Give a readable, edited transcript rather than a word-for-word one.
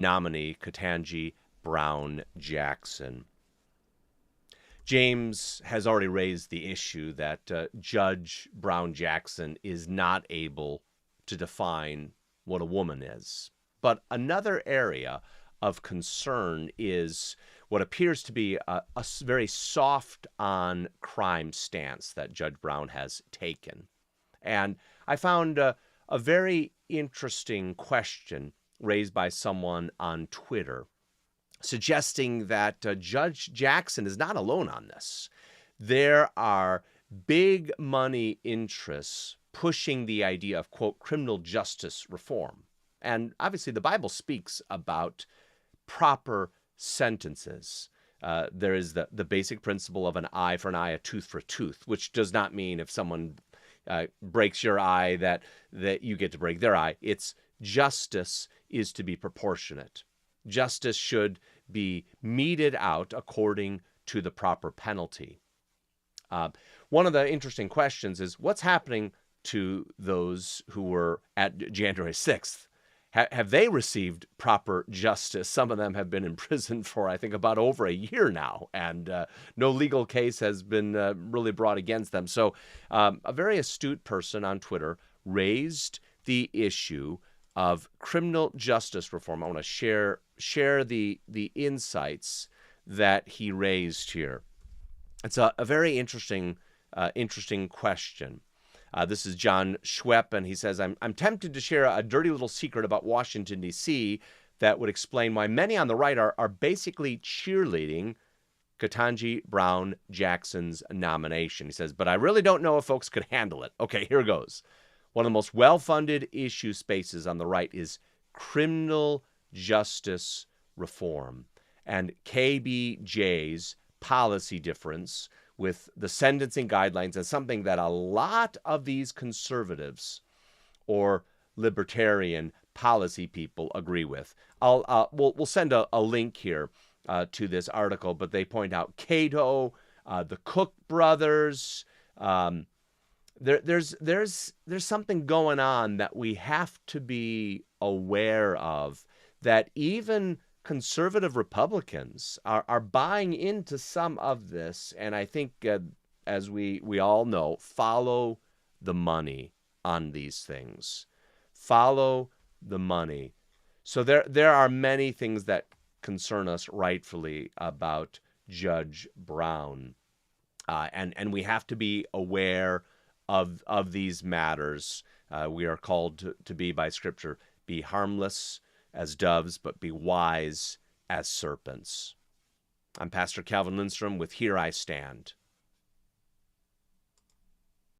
nominee, Ketanji Brown Jackson. James has already raised the issue that Judge Brown Jackson is not able to define what a woman is. But another area of concern is what appears to be a very soft on crime stance that Judge Brown has taken. And I found a very interesting question raised by someone on Twitter, suggesting that Judge Jackson is not alone on this. There are big money interests pushing the idea of, quote, criminal justice reform. And obviously the Bible speaks about proper sentences. There is the basic principle of an eye for an eye, a tooth for a tooth, which does not mean if someone breaks your eye that you get to break their eye. It's justice is to be proportionate. Justice should be meted out according to the proper penalty. One of the interesting questions is what's happening to those who were at January 6th? Have they received proper justice? Some of them have been in prison for, I think, about over a year now, and no legal case has been really brought against them. So a very astute person on Twitter raised the issue of criminal justice reform. I want to share the insights that he raised here. It's a very interesting question. This is John Schwepp, and he says, I'm tempted to share a dirty little secret about Washington, D.C. that would explain why many on the right are basically cheerleading Ketanji Brown Jackson's nomination. He says, but I really don't know if folks could handle it. Okay, here goes. One of the most well-funded issue spaces on the right is criminal justice reform. And KBJ's policy difference with the sentencing guidelines is something that a lot of these conservatives or libertarian policy people agree with. We'll send a link here to this article, but they point out Cato, the Cook brothers. There's something going on that we have to be aware of, that even conservative Republicans are buying into some of this, and I think, as we all know, follow the money on these things. Follow the money. So there are many things that concern us rightfully about Judge Brown, and we have to be aware of these matters. We are called to be, by Scripture, be harmless as doves, but be wise as serpents. I'm Pastor Calvin Lindstrom with Here I Stand.